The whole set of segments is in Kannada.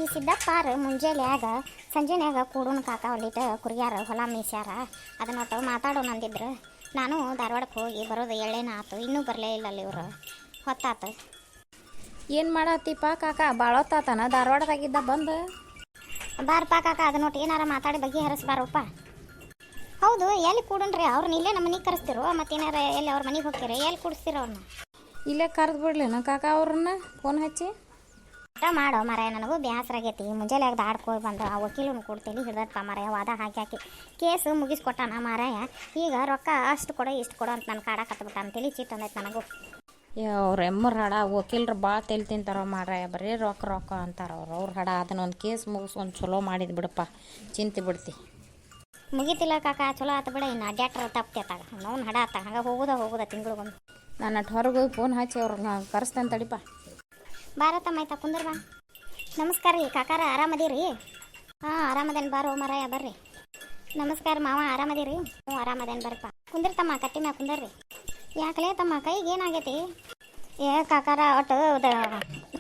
ಈ ಸಿದ್ದಪ್ಪಾರ ಮುಂಜಾನ್ಯಾಗ ಸಂಜೆನ್ಯಾಗ ಕೂಡೋಣ ಕಾಕ ಹೊಲಿಟ ಕುರಿಯಾರ ಹೊಲ ಮೀಸ್ಯಾರ ಅದನ್ನ ಒಟ್ಟು ಮಾತಾಡೋಣ ಅಂದಿದ್ರು. ನಾನು ಧಾರವಾಡಕ್ಕೆ ಹೋಗಿ ಬರೋದು ಎಳ್ಳೇನ ಆತು, ಇನ್ನೂ ಬರಲೇ ಇಲ್ಲ ಅಲ್ಲಿ ಇವರು. ಹೊತ್ತಾತು. ಏನು ಮಾಡತ್ತೀಪ ಕಾಕ? ಭಾಳ ಹೊತ್ತಾತನ ಧಾರವಾಡದಾಗಿದ್ದ ಬಂದು? ಬಾರಪ್ಪ ಕಾಕ, ಅದನ್ನ ಒಟ್ಟು ಏನಾರ ಮಾತಾಡಿ ಬಗ್ಗೆ ಹರಿಸ್ಬಾರಪ್ಪ. ಹೌದು, ಎಲ್ಲಿ ಕೂಡನ್ರಿ? ಅವ್ರನ್ನ ಇಲ್ಲೇ ನಮ್ಮ ಮನೆಗೆ ಕರೆಸ್ತಿರೋ ಮತ್ತೇನಾರ ಎಲ್ಲಿ ಅವ್ರ ಮನೆಗೆ ಹೋಗ್ತೀರಿ? ಎಲ್ಲಿ ಕೂಡಿಸ್ತೀರ ಅವ್ರನ್ನ? ಇಲ್ಲೇ ಕರೆದು ಬಿಡ್ಲೇನ ಕಾಕ ಅವ್ರನ್ನ ಫೋನ್ ಹಚ್ಚಿ? ಊಟ ಮಾಡೋ ಮಾರಾಯ, ನನಗೂ ಬೇಸರ ಆಗೈತಿ. ಮುಂಜಾನೆ ದಾಡ್ಕೋಗಿ ಬಂದು ಆ ವಕೀಲನ ಕೊಡ್ತೇಲಿ ಹಿಡ್ದಪ್ಪ ಮಾರಾಯ, ವಾದ ಹಾಕಿ ಹಾಕಿ ಕೇಸು ಮುಗಿಸ್ಕೊಟ್ಟಾನ ಮಾರಾಯ. ಈಗ ರೊಕ್ಕ ಅಷ್ಟು ಕೊಡೋ ಇಷ್ಟು ಕೊಡೋ ಅಂತ ನಾನು ಕಾಡಕತ್ಬಿಟ್ಟ ಅಂತೇಳಿ ಚಿಟ್ ಅಂದೈತೆ ನನಗೂ. ಅವ್ರ ಎಮ್ಮರ ಹಡ ವಕೀಲ್ರು ಭಾಳ ತೆಲ್ ತಿಂತಾರ ಮಾರಾಯ, ಬರೀ ರೊಕ್ಕ ರೊಕ್ಕ ಅಂತಾರ ಅವ್ರ ಹಡ. ಅದನ್ನೊಂದು ಕೇಸ್ ಮುಗಿಸ್ಕೊಂಡು ಚಲೋ ಮಾಡಿದ್ ಬಿಡಪ್ಪ, ಚಿಂತೆ ಬಿಡ್ತಿ. ಮುಗಿತಿಲ್ಲ ಕಾಕ, ಚಲೋ ಆತ ಬಿಡ. ಇನ್ನು ಅಡ್ಯಾಟ್ರ ತಪ್ತೇತಾಗ ನೋವು ಹಡ ಆತ ಹಂಗೆ ಹೋಗುದ ತಿಂಗಳಿಗೊಂದು. ನಾನು ಅಟ್ ಹೊರಗೆ ಹೋಗಿ ಫೋನ್ ಹಚ್ಚಿ ಅವ್ರನ್ನ ಕರೆಸ್ತೇನೆ ತಡಿಪ. ಬಾರತ್ತಮ್ಮ, ಆಯ್ತಾ ಕುಂದ್ರ ಬಾ. ನಮಸ್ಕಾರ ರೀ ಕಾಕಾರ, ಆರಾಮದೀರಿ? ಹಾಂ ಆರಾಮದೇನು, ಬಾರೋ ಮಾರಾಯ ಬರ್ರಿ. ನಮಸ್ಕಾರ ಮಾವ, ಆರಾಮದೀರಿ? ಹ್ಞೂ ಆರಾಮದೇನು ಬರ್ರಿಪ್ಪ. ಕುಂದಿರ್ತಮ್ಮ, ಕಟ್ಟಿ ಮ್ಯಾಗ ಕುಂದರ್ರಿ. ಯಾಕಲೇ ತಮ್ಮ ಕೈಗೆ ಏನಾಗೈತಿ? ಏ ಕಾಕಾರ, ಒಟ್ಟು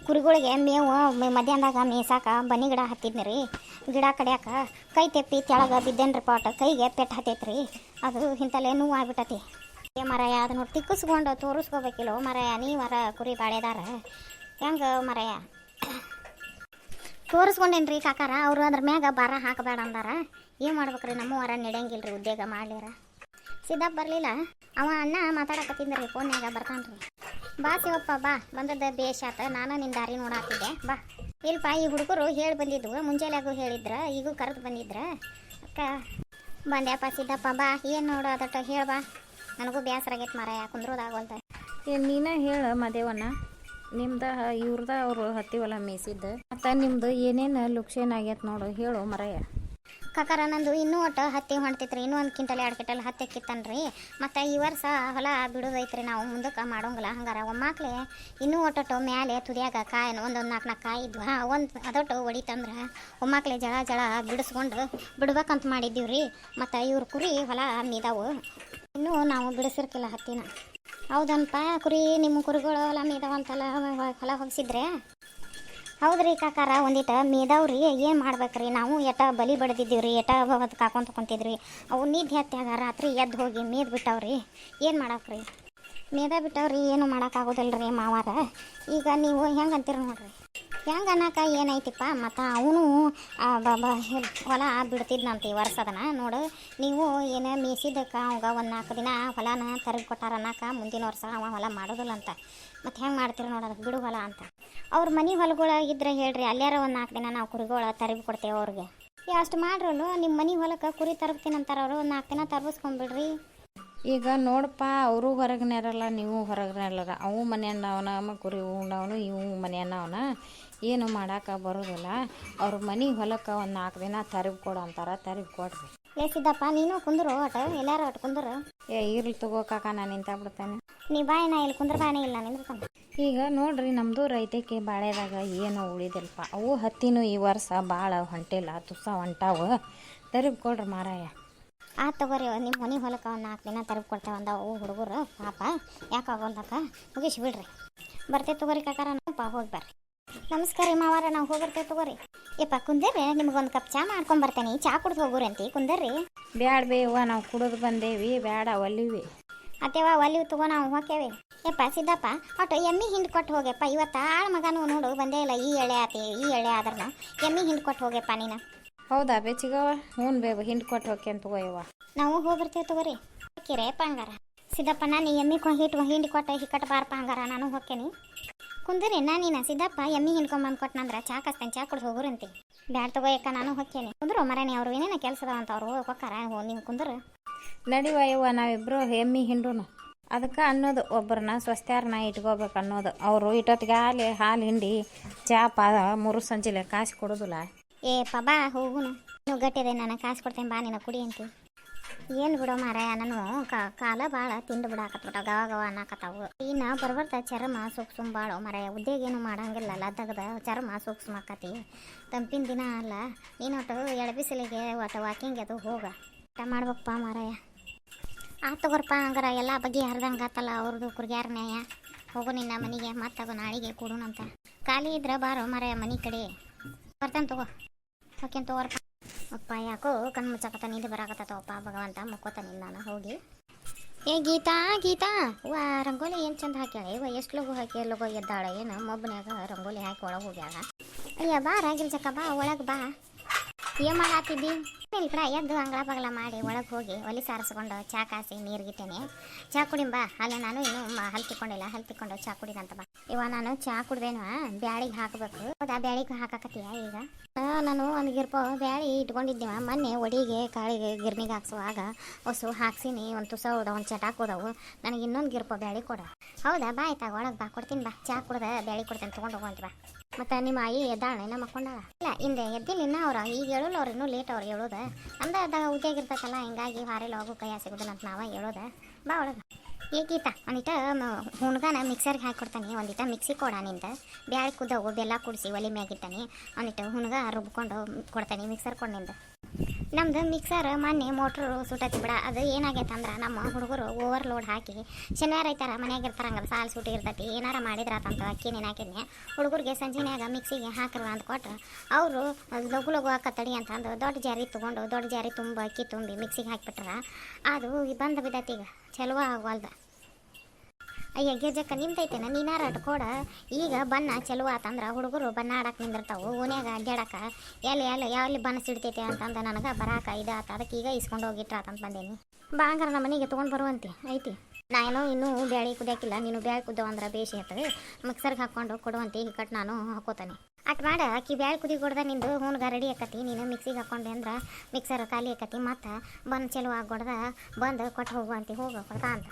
ಕುರಿಗಳಿಗೆ ಮೇವು ಮಧ್ಯಾಹ್ನದಾಗ ಮೇಸಾಕ ಬನ್ನಿ ಗಿಡ ಹತ್ತಿದ್ನಿ ರೀ. ಗಿಡ ಕಡಿಯಾಕ ಕೈ ತೆಪ್ಪಿ ತೆಳಗೆ ಬಿದ್ದೇನ್ರಿಪ್ಪ, ಒಟ್ಟು ಕೈಗೆ ಪೆಟ್ಟು ಹತ್ತೈತ್ರಿ. ಅದು ಇಂತಲೇ ನೋವು ಆಗ್ಬಿಟ್ಟತಿ. ಏ ಮರಾಯ, ಅದನ್ನು ತಿಕ್ಕಿಸ್ಕೊಂಡು ತೋರಿಸ್ಕೋಬೇಕಿಲ್ಲ ಮರಾಯ. ನೀವರ ಕುರಿ ಬಾಳೆದಾರ ಹೆಂಗೆ ಮರಾಯ? ತೋರಿಸ್ಕೊಂಡೇನ್ರಿ ಕಾಕಾರ, ಅವರು ಅದ್ರ ಮ್ಯಾಗ ಭಾರ ಹಾಕಬೇಡ ಅಂದಾರ. ಏನು ಮಾಡ್ಬೇಕ್ರಿ? ನಮ್ಮವರ ನಡೆಯಂಗಿಲ್ರಿ, ಉದ್ಯೋಗ ಮಾಡ್ಲಿರ. ಸಿದ್ದಪ್ಪ ಬರಲಿಲ್ಲ, ಅವ ಅಣ್ಣ ಮಾತಾಡಕತ್ತಿದ್ರಿ ಫೋನ್ಯಾಗ, ಬರ್ತಾನ್ರಿ. ಬಾ ಶಿವಪ್ಪ ಬಾ, ಬಂದದ್ದು ಬೇಷ್ ಆತ. ನಾನು ನಿನ್ನ ದಾರಿ ನೋಡಾತಿದ್ದೆ, ಬಾ. ಇಲ್ಪ ಈ ಹುಡುಗರು ಹೇಳಿ ಬಂದಿದ್ವು, ಮುಂಜಾನೆಗೂ ಹೇಳಿದ್ರ, ಈಗೂ ಕರೆದು ಬಂದಿದ್ರ. ಅಕ್ಕ ಬಂದ್ಯಪ್ಪ ಸಿದ್ದಪ್ಪ, ಬಾ. ಏನು ನೋಡು ಅದಟ್ಟ ಹೇಳ ಬಾ, ನನಗೂ ಬೇಸರ ಆಗೈತೆ ಮಾರಾಯ, ಕುಂದ್ರೋದಾಗಲ್ತ. ನೀನೇ ಹೇಳ ಮದೇವಣ್ಣ, ನಿಮ್ದು ಇವ್ರದ ಅವರು ಹತ್ತಿವಲ್ಲ ಮೇಸಿದ್ದು, ಮತ್ತು ನಿಮ್ದು ಏನೇನು ಲುಕ್ಷೇನ್ ಆಗೈತೆ ನೋಡು, ಹೇಳು ಮರಾಯ. ಕಾಕಾರ ನಂದು ಇನ್ನೂ ಒಟ್ಟು ಹತ್ತಿ ಹೊಂಟಿತ್ರಿ, ಇನ್ನೂ 1 ಕ್ವಿಂಟಲ್ 2 ಕ್ವಿಂಟಲ್ ಹತ್ತಿ ಕಿತ್ತನ್ರಿ. ಮತ್ತು ಈ ವರ್ಷ ಹೊಲ ಬಿಡೋದೈತ್ರಿ, ನಾವು ಮುಂದಕ್ಕೆ ಮಾಡೋಂಗಿಲ್ಲ. ಹಂಗಾರ ಒಮ್ಮಾಕ್ಲೆ ಇನ್ನೂ ಒಟ್ಟೊಟ್ಟು ಮ್ಯಾಲೆ ತುದಿಯಾಗ ಕಾಯಿನ ಒಂದು 4 ಕಾಯಿ ಇದ್ವು, ಒಂದು ಅದೊಟ್ಟು ಹೊಡಿತಂದ್ರೆ ಒಮ್ಮಾಕ್ಲೆ ಜಳ ಬಿಡಿಸ್ಕೊಂಡು ಬಿಡ್ಬೇಕಂತ ಮಾಡಿದ್ದೀವಿ ರೀ. ಮತ್ತು ಇವ್ರ ಕುರಿ ಹೊಲ ಮೀದಾವು, ಇನ್ನೂ ನಾವು ಬಿಡಿಸಿರ್ಕಿಲ್ಲ ಹತ್ತಿನ. ಹೌದನಪ್ಪ, ಕುರಿ ನಿಮ್ಮ ಕುರಿಗಳು ಹೊಲ ಮೀದಾವಂತಲ್ಲ, ಹೊಲ ಹೊಗಿಸಿದ್ರೆ? ಹೌದ್ರಿ ಕಾಕಾರ, ಒಂದಿಟ್ಟು ಮೇದಾವ್ರಿ. ಏನು ಮಾಡ್ಬೇಕ್ರಿ? ನಾವು ಎಟ ಬಲಿ ಬಡ್ದಿದ್ದೀವ್ರಿ, ಎಟ ಹೊತ್ತು ಕಾಕೊಂತ ಕುಂತಿದ್ರಿ. ಅವು ನಿದ್ದೆ ಹತ್ಯಾಗ ರಾತ್ರಿ ಎದ್ದು ಹೋಗಿ ಮೇದ್ ಬಿಟ್ಟವ್ರಿ. ಏನು ಮಾಡಕ್ರಿ? ಮೇದ ಬಿಟ್ಟವ್ರಿ, ಏನು ಮಾಡೋಕ್ಕಾಗೋದಿಲ್ರಿ ಮಾವಾರ. ಈಗ ನೀವು ಹೆಂಗೆ ಅಂತೀರ ನೋಡ್ರಿ. ಹೆಂಗೆ ಅನ್ನಕ ಏನೈತಿಪ್ಪ? ಮತ್ತು ಅವನು ಹೊಲ ಬಿಡ್ತಿದ್ನಂತ ಈ ವರ್ಷ. ಅದನ್ನ ನೋಡು, ನೀವು ಏನು ಮೇಸಿದ್ದಕ್ಕೆ ಅವಾಗ ಒಂದು 4 ದಿನ ಹೊಲನ ತರಗಿ ಕೊಟ್ಟಾರ ಅನ್ನಕ, ಮುಂದಿನ ವರ್ಷ ಅವ ಹೊಲ ಮಾಡೋದಿಲ್ಲ ಅಂತ. ಮತ್ತು ಹೆಂಗೆ ಮಾಡ್ತೀರಿ ನೋಡು, ಅದಕ್ಕೆ ಬಿಡು ಹೊಲ ಅಂತ. ಅವ್ರ ಮನೆ ಹೊಲಗಳು ಇದ್ರೆ ಹೇಳ್ರಿ, ಅಲ್ಲಾರ ಒಂದು 4 ದಿನ ನಾವು ಕುರಿಗಳು ತರಗಿ ಕೊಡ್ತೇವೆ ಅವ್ರಿಗೆ. ಅಷ್ಟು ಮಾಡ್ರಲ್ಲು, ನಿಮ್ಮ ಮನೆ ಹೊಲಕ್ಕೆ ಕುರಿ ತರಬ್ತೀನಂತಾರ ಅವರು, 4 ದಿನ ತರ್ಬಿಸ್ಕೊಂಬಿಡ್ರಿ. ಈಗ ನೋಡಪ್ಪ, ಅವರು ಹೊರಗಿನಾರಲ್ಲ, ನೀವು ಹೊರಗಿನಾರಲ್ಲ. ಅವು ಮನೆಯನ್ನವನ ಕುರಿ ಉಂಡವನು, ಇವು ಮನೆಯನ್ನವನ, ಏನು ಮಾಡೋಕೆ ಬರೋದಿಲ್ಲ. ಅವ್ರ ಮನೆ ಹೊಲಕ್ಕೆ ಒಂದು 4 ದಿನ ತರಗಿ ಕೊಡು ಅಂತಾರೆ, ತರಗಿ ಕೊಡ್ರಿ. ಸಿದ್ದಪ್ಪ ನೀನು ಕುಂದ್ರು, ಒಟ್ಟು ಎಲ್ಲಾರು ಒಟ್ಟು ಕುಂದ್ರು. ಇರ್ಲಿ ತಗೋ ಕಾಕ, ನಾನು ನಿಂತ ಬಿಡ್ತೇನೆ. ನೀ ಬಾಯಿನ ಇಲ್ಲಿ ಕುಂದ್ರ, ಬಾಯಿನ ಇಲ್ಲ ನಿಂದ್ರಕೊಂಡ. ಈಗ ನೋಡ್ರಿ, ನಮ್ಮದು ರೈತಕ್ಕೆ ಬಾಳೆದಾಗ ಏನು ಉಳಿದಿಲ್ಪ. ಅವು ಹತ್ತಿನೂ ಈ ವರ್ಷ ಭಾಳ ಹೊಂಟಿಲ್ಲ, ತುಸ ಹೊಂಟಾವು. ತರಗಿ ಕೊಡ್ರಿ ಮಾರಾಯ. ತಗೋರಿ, ನಿಮ್ಮ ಮನೆ ಹೊಲಕ್ಕೆ ಒಂದು 4 ದಿನ ತರಗಿ ಕೊಡ್ತೇವೆ ಅವು ಹುಡುಗರು ಪಾಪ, ಯಾಕಾಗೋಲ್ದಕ್ಕ ಮುಗಿಸಿ ಬಿಡ್ರಿ. ಬರ್ತೇವೆ ತಗೋರಿ ಕಾಕಾರ, ನಪ್ಪ ಹೋಗಿ ಬರ್ರಿ. ನಮಸ್ಕಾರ ರೀ ಮಾವಾರ, ನಾವು ಹೋಗಿರ್ತೇವೆ ತಗೋರಿ. ಯಪ್ಪ ಕುಂದರ್ರಿ, ನಿಮ್ಗೊಂದು ಕಪ್ ಚಾ ಮಾಡ್ಕೊಂಬರ್ತೇನೆ, ಚಾ ಕುಡ್ದು ಹೋಗೋರಿ ಅಂತಿ, ಕುಂದರ್ರಿ. ಬ್ಯಾಡ ಬೇವ, ನಾವು ಕುಡಿದು ಬಂದೇವಿ, ಬ್ಯಾಡ ಒಲ್ಲಿವಿ. ಅತ್ತೇವ ಒಲಿವು ತಗೋ, ನಾವು ಹೋಗ್ಯವಿ. ಯಪ್ಪ ಸಿದ್ದಪ್ಪ, ಒಟ್ಟು ಎಮ್ಮಿ ಹಿಂಡಿ ಕೊಟ್ಟು ಹೋಗ್ಯಪ್ಪ. ಇವತ್ತು ಆಳು ಮಗನೂ ನೋಡು ಬಂದೇ ಇಲ್ಲ, ಈ ಎಳೆ ಆತಿ ಈ ಎಳೆ ಆದ್ರೂ ಎಮ್ಮಿ ಹಿಂಡಿ ಕೊಟ್ಟು ಹೋಗ್ಯಪ್ಪ ನೀನು. ಹೌದಾ ಬೇಚಿಗವ? ಹ್ಞೂ ಬೇವ, ಹಿಂಡಿ ಕೊಟ್ಟು ಹೋಗ್ಯ ಅಂತ ತಗೋಯವ್ವ. ನಾವು ಹೋಗ್ಬರ್ತೇವೆ ತಗೋರಿ. ಹೋಗ್ಕಿರೇಪ್ಪ ಹಂಗಾರ? ಸಿದ್ದಪ್ಪ, ನಾನು ಎಮ್ಮಿ ಹಿಂಡಿ ಕೊಟ್ಟು ಹಿಕ್ಕಟ್ಟು ಬಾರಪ್ಪ ಹಂಗಾರ, ನಾನು ಹೋಗ್ತೇನೆ. ಕುಂದ್ರಿ ನಾನೀನ ಸಿದ್ದಪ್ಪ ಎಮ್ಮಿ ಹಿಂಡ್ಕೊಂಬಂದು ಕೊಟ್ಟನಂದ್ರೆ ಚಾ ಕಸ್ತೇನೆ, ಚಾ ಕುಡ್ದು ಹೋಗುರಂತಿ. ಬ್ಯಾಡ ತಗೋಯಕ್ಕ, ನಾನು ಹೋಗ್ತೇನೆ. ಕುಂದ್ರು ಮರಾನಿ, ಅವ್ರು ಏನೇನ ಕೆಲಸದವಂತ ಅವ್ರು ಹೋಗ್ಕಾರ, ನೀವು ಕುಂದ್ರು. ನಡಿವ ಯವ್ವ, ನಾವಿಬ್ಬರು ಎಮ್ಮಿ ಹಿಂಡುನು. ಅದಕ್ಕೆ ಅನ್ನೋದು, ಒಬ್ಬರನ್ನ ಸ್ವಸ್ತ್ಯಾರನ್ನ ಇಟ್ಕೋಬೇಕು ಅನ್ನೋದು. ಅವರು ಇಟ್ಟೊತ್ತಿಗೆ ಹಾಲು ಹಿಂಡಿ ಚಾ ಮೂರು ಸಂಜೆಲೆ ಕಾಸು ಕೊಡೋದಿಲ್ಲ. ಬಾ ಹೋಗುನು, ನೀವು ಗಟ್ಟಿದೆ, ನಾನು ಕಾಸು ಕೊಡ್ತೇನೆ, ಬಾ ನೀನು ಕುಡಿ ಅಂತಿ. ಏನು ಬಿಡೋ ಮಾರಾಯ, ನಾನು ಕಾಲ ಭಾಳ ತಿಂದು ಬಿಡಾಕತ್ಬಿಟ್ಟ, ಗವ ಅನ್ನಕತ್ತಾವು. ಇನ್ನು ಬರ್ಬರ್ತ ಚರ್ಮ ಸೂಕ್ಷ್ಮ ಭಾಳ ಮಾರಾಯ, ಉದ್ಯೋಗ ಏನು ಮಾಡಂಗಿಲ್ಲ, ಲದ್ದಗದ ಚರ್ಮ ಸೂಕ್ಷ್ಮ ಆಕತಿ. ತಂಪಿನ ದಿನ ಅಲ್ಲ, ನೀನು ಒಟ್ಟು ಎಳಬಿಸಿಲಿಗೆ ಒಟ್ಟು ವಾಕಿಂಗ್ ಅದು ಹೋಗ ಊಟ ಮಾಡ್ಬೇಕಪ್ಪ ಮಾರಾಯ. ತಗೋರಪ್ಪ ಹಂಗಾರ, ಎಲ್ಲ ಬಗ್ಗೆ ಹರಿದಂಗೆ ಆತಲ್ಲ ಅವ್ರದ್ದು ಕುರ್ಗ್ಯಾರ ನ್ಯಾಯ. ಹೋಗು ನಿನ್ನ ಮನೆಗೆ, ಮತ್ತದು ನಾಳೆಗೆ ಕೊಡೋಣಂತ. ಖಾಲಿ ಇದ್ರೆ ಬಾರೋ ಮಾರಾಯ ಮನೆ ಕಡೆ. ಬರ್ತೇನೆ ತಗೋ ಓಕೆ ತಗೋರಪ್ಪ. ಅಪ್ಪ ಯಾಕೋ ಕಣ್ಣು ಮುಚ್ಚಕತ್ತ ನಿದ್ದೆ ಬರಾಕತ್ತಪ್ಪ ಭಗವಂತ ಮುಕ್ಕೋತಾನೆ ನಾನು ಹೋಗಿ. ಏ ಗೀತಾ ಗೀತಾ ವಾ ರಂಗೋಲಿ ಏನು ಚಂದ ಹಾಕ್ಯಾಳ ಇವ ಎಷ್ಟು ಲಗು ಹಾಕಿ ಲಗು ಎದ್ದಾಳ ಏನು ಮೊಬ್ಬನ್ಯಾಗ ರಂಗೋಲಿ ಹಾಕಿ ಒಳಗೆ ಹೋಗ್ಯಾಳ. ಅಯ್ಯ ಬಾ ರಾಗಿಲ್ ಚಕ್ಕ ಬಾ ಒಳಗೆ ಬಾ. ಏನು ಮಾಡಾತಿದ್ದಿ? ಇಲ್ಲಿ ಕಡೆ ಎದ್ದು ಅಂಗಳ ಬಗಲ ಮಾಡಿ ಒಳಗೆ ಹೋಗಿ ಒಲಿ ಸಾರಿಸ್ಕೊಂಡು ಚಾ ಕಾಸಿ ನೀರು ಗಿಟ್ಟೇನೆ. ಚಾ ಕುಡಿಂಬಾ ಅಲ್ಲ ನಾನು ಇನ್ನೂ ಹಲ್ ತಿಕ್ಕೊಂಡಿಲ್ಲ ಹಲ್ ತಿಕ್ಕೊಂಡು ಚಾ ಕುಡಿದಂತ ಬಾ. ಇವ ನಾನು ಚಾ ಕುಡ್ದೇನು ಬ್ಯಾಳಿಗೆ ಹಾಕಬೇಕು. ಹೌದಾ ಬ್ಯಾಳಿಗೆ ಹಾಕಕತ್ತೀಯ ಈಗ? ನಾನು ಒಂದು ಗಿರ್ಪೋ ಬ್ಯಾಳಿ ಇಟ್ಕೊಂಡಿದ್ದೀವ ಮೊನ್ನೆ ಒಡಿಗೆ ಕಾಳಿಗೆ ಗಿರ್ನಿಗೆ ಹಾಕ್ಸುವಾಗ ಹೊಸು ಹಾಕ್ಸಿನಿ. ಒಂದು ತುಸ ಹೋದ ಒಂದು ಚಟಾಕ್ ಹೋದವು. ನನಗೆ ಇನ್ನೊಂದು ಗಿರ್ಪೋ ಬ್ಯಾಳಿ ಕೊಡ. ಹೌದಾ ಬಾ ಆಯ್ತಾಗ ಒಳಗೆ ಬಾ ಕೊಡ್ತೀನಿ ಬಾ. ಚಾ ಕುಡ್ದ ಬ್ಯಾಳಿ ಕೊಡ್ತೇನೆ ತೊಗೊಂಡು ಹೋಗುವಂತ ಬಾ. ಮತ್ತು ನಿಮ್ಮ ಆಯಿ ಎದ್ದಾಳೆ ನಮ್ಮ ಮಕ್ಕೊಂಡಾಳ ಇಲ್ಲ ಹಿಂದೆ ಎದ್ದಿಲ್ಲ ಇನ್ನೂ ಅವ್ರು ಈಗ ಹೇಳೋಲ್ಲ ಅವ್ರು ಇನ್ನೂ ಲೇಟ್ ಅವ್ರು ಹೇಳೋದು ಅಂದ ಉದ್ಯೋಗ ಇರ್ತೈತಲ್ಲ ಹಿಂಗಾಗಿ ಹಾರೆಲ್ಲ ಹೋಗು ಕೈ ಸಿಗೋದಿಲ್ಲ ಅಂತ ನಾವ ಹೇಳೋದು. ಬಾ ಒಳಗೆ. ಏಕೀತ ಒಂದಿಟ ಹುಣ್ಗಾನ ಮಿಕ್ಸರ್ಗೆ ಹಾಕಿಕೊಡ್ತಾನೆ. ಒಂದಿಟ ಮಿಕ್ಸಿ ಕೊಡ ನಿಂದ ಬ್ಯಾಳಿ ಕುದ್ದವು ಬೆಲ್ಲ ಕುಡಿಸಿ ಒಲೆ ಮ್ಯಾಗಿಟ್ಟಾನೆ. ಒಂದಿಟ್ಟು ಹುಣ್ಗ ರುಬ್ಕೊಂಡು ಕೊಡ್ತಾನೆ ಮಿಕ್ಸರ್ ಕೊಡ್ನಿಂದ. ನಮ್ದು ಮಿಕ್ಸರ್ ಮೊನ್ನೆ ಮೋಟ್ರು ಸುಟ್ಟತಿ ಬಿಡ. ಅದು ಏನಾಗೈತೆ ಅಂದ್ರೆ ನಮ್ಮ ಹುಡುಗರು ಓವರ್ಲೋಡ್ ಹಾಕಿ ಶನಿವಾರ ಐತಾರ ಮನ್ಯಾಗ ಇರ್ತಾರ ಹಂಗದ ಸಾಲು ಸುಟ್ಟಿ ಇರ್ತೈತಿ ಏನಾರ ಮಾಡಿದ್ರಾತಂತ ಅಕ್ಕಿ ನೆನಾಕಿದ್ನೆ ಹುಡುಗರಿಗೆ ಸಂಜೆನ್ಯಾಗ ಮಿಕ್ಸಿಗೆ ಹಾಕಿಲ್ಲ ಅಂತ ಕೊಟ್ರೆ ಅವರು ಲಘು ಲಘು ಹಾಕತ್ತಡಿ ಅಂತಂದು ದೊಡ್ಡ ಜಾರಿ ತೊಗೊಂಡು ದೊಡ್ಡ ಜಾರಿ ತುಂಬ ಅಕ್ಕಿ ತುಂಬಿ ಮಿಕ್ಸಿಗೆ ಹಾಕಿಬಿಟ್ರ ಅದು ಬಂದು ಬಿದ್ದೈತಿ ಈಗ ಚಲೋ ಆಗವಲ್ದ. ಅಯ್ಯ ಗಿರ್ಜಕ್ಕ ನಿಮ್ದೈತೇನ ನೀನಾರ ಕೊಡ. ಈಗ ಬಣ್ಣ ಚಲೋ ಆತಂದ್ರೆ ಹುಡುಗರು ಬಣ್ಣ ಆಡಕ್ಕೆ ನಿಂದಿರ್ತಾವೆ ಓನ್ಯಾಗ ಅಡ್ಡಾಡಕ ಎಲ್ಲಿ ಬಣ್ಣ ಸಿಡ್ತೈತೆ ಅಂತಂದು ನನಗೆ ಬರಾಕ ಇದಾತ ಅದಕ್ಕೆ ಈಗ ಇಸ್ಕೊಂಡು ಹೋಗಿಟ್ರಾತಂತ ಬಂದೇನಿ. ಬಾಂಗಾರ ನಮ್ಮ ಮನೆಗೆ ತೊಗೊಂಡು ಬರುವಂತೆ ಐತಿ. ನಾನು ಇನ್ನೂ ಬ್ಯಾಳಿ ಕುದಿಯಾಕಿಲ್ಲ ನೀನು ಬ್ಯಾಳಿ ಕುದ್ದವ ಅಂದ್ರೆ ಬೇಸಿ ಇರ್ತದೆ ಮಿಕ್ಸರ್ಗೆ ಹಾಕ್ಕೊಂಡು ಕೊಡುವಂತೆ ಈಗ ಕಟ್ ನಾನು ಹಾಕೋತಾನೆ. ಅಟ್ ಮಾಡ ಅಕ್ಕಿ ಬ್ಯಾಳಿ ಕುದಿ ಕೊಡ್ದ ನಿಂದು ಹೂನ್ಗ ರೆಡಿ ಆಕತಿ. ನೀನು ಮಿಕ್ಸಿಗೆ ಹಾಕ್ಕೊಂಡೆ ಅಂದ್ರೆ ಮಿಕ್ಸರ್ ಖಾಲಿ ಆಕತಿ ಮತ್ತು ಬಂದು ಚಲೋ ಆಗಿ ಕೊಡ್ದ ಬಂದು ಕೊಟ್ಟು ಹೋಗುವಂತೆ ಹೋಗೋ ಕೊಡ್ತಾ ಅಂತ.